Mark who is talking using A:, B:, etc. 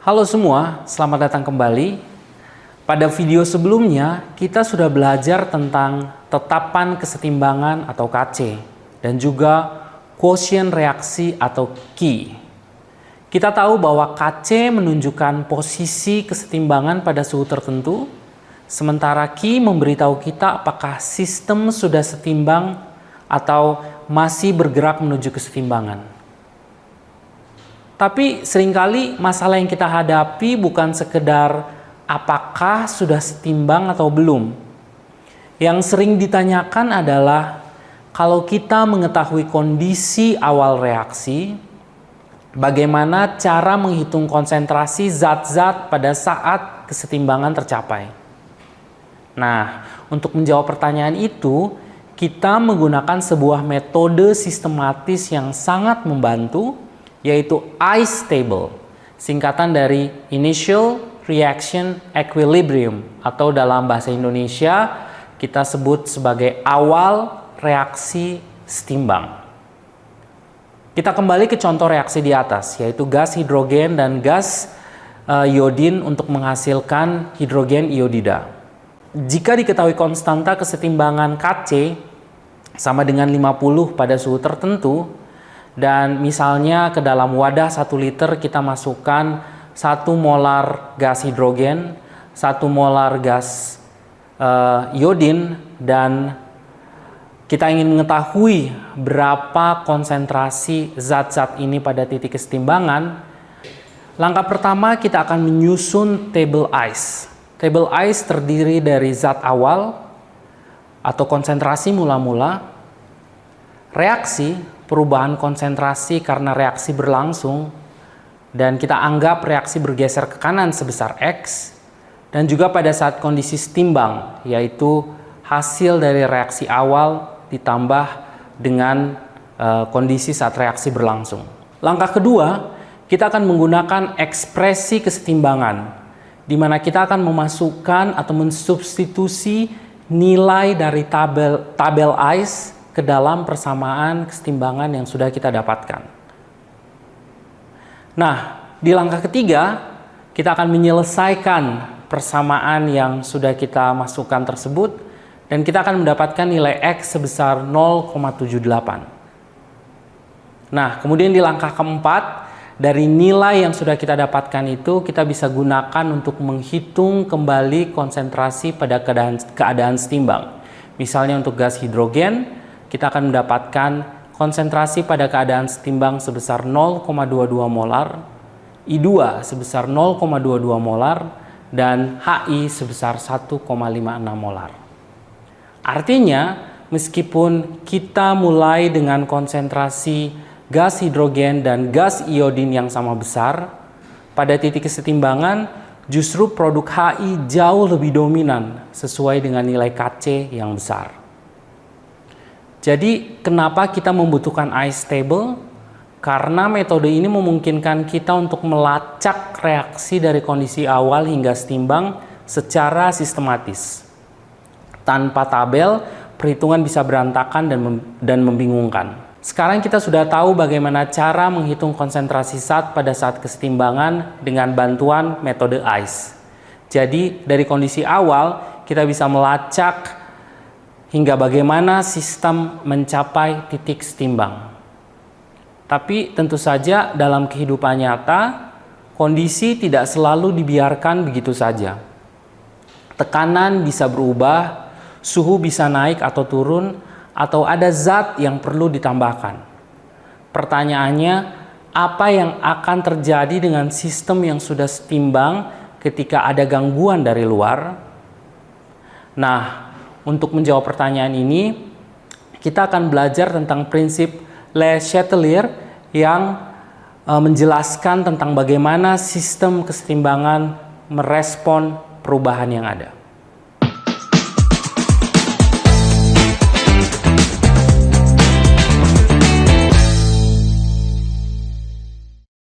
A: Halo semua, selamat datang kembali. Pada video sebelumnya, kita sudah belajar tentang tetapan kesetimbangan atau KC dan juga quotient reaksi atau Q. Kita tahu bahwa KC menunjukkan posisi kesetimbangan pada suhu tertentu, sementara Q memberitahu kita apakah sistem sudah setimbang atau masih bergerak menuju kesetimbangan. Tapi seringkali masalah yang kita hadapi bukan sekedar apakah sudah setimbang atau belum. Yang sering ditanyakan adalah kalau kita mengetahui kondisi awal reaksi, bagaimana cara menghitung konsentrasi zat-zat pada saat kesetimbangan tercapai. Nah, untuk menjawab pertanyaan itu, kita menggunakan sebuah metode sistematis yang sangat membantu, yaitu ICE table, singkatan dari Initial Reaction Equilibrium, atau dalam bahasa Indonesia kita sebut sebagai awal reaksi setimbang. Kita kembali ke contoh reaksi di atas, yaitu gas hidrogen dan gas iodin untuk menghasilkan hidrogen iodida. Jika diketahui konstanta kesetimbangan Kc sama dengan 50 pada suhu tertentu, dan misalnya ke dalam wadah 1 liter kita masukkan 1 molar gas hidrogen, 1 molar gas iodin, dan kita ingin mengetahui berapa konsentrasi zat-zat ini pada titik kesetimbangan. Langkah pertama kita akan menyusun table ICE. Table ICE terdiri dari zat awal atau konsentrasi mula-mula, reaksi, perubahan konsentrasi karena reaksi berlangsung, dan kita anggap reaksi bergeser ke kanan sebesar X, dan juga pada saat kondisi setimbang, yaitu hasil dari reaksi awal ditambah dengan kondisi saat reaksi berlangsung. Langkah kedua, kita akan menggunakan ekspresi kesetimbangan, di mana kita akan memasukkan atau mensubstitusi nilai dari tabel ICE ke dalam persamaan kesetimbangan yang sudah kita dapatkan. Nah, di langkah ketiga, kita akan menyelesaikan persamaan yang sudah kita masukkan tersebut, dan kita akan mendapatkan nilai X sebesar 0,78. Nah, kemudian di langkah keempat, dari nilai yang sudah kita dapatkan itu, kita bisa gunakan untuk menghitung kembali konsentrasi pada keadaan setimbang. Misalnya untuk gas hidrogen, kita akan mendapatkan konsentrasi pada keadaan setimbang sebesar 0,22 molar, I2 sebesar 0,22 molar, dan HI sebesar 1,56 molar. Artinya, meskipun kita mulai dengan konsentrasi gas hidrogen dan gas iodin yang sama besar, pada titik kesetimbangan justru produk HI jauh lebih dominan sesuai dengan nilai Kc yang besar. Jadi, kenapa kita membutuhkan ICE table? Karena metode ini memungkinkan kita untuk melacak reaksi dari kondisi awal hingga setimbang secara sistematis. Tanpa tabel, perhitungan bisa berantakan dan membingungkan. Sekarang kita sudah tahu bagaimana cara menghitung konsentrasi zat pada saat kesetimbangan dengan bantuan metode ICE. Jadi, dari kondisi awal, kita bisa melacak hingga bagaimana sistem mencapai titik setimbang. Tapi tentu saja dalam kehidupan nyata, kondisi tidak selalu dibiarkan begitu saja. Tekanan bisa berubah, suhu bisa naik atau turun, atau ada zat yang perlu ditambahkan. Pertanyaannya, apa yang akan terjadi dengan sistem yang sudah setimbang ketika ada gangguan dari luar? Nah, untuk menjawab pertanyaan ini, kita akan belajar tentang prinsip Le Chatelier yang menjelaskan tentang bagaimana sistem kesetimbangan merespon perubahan yang ada.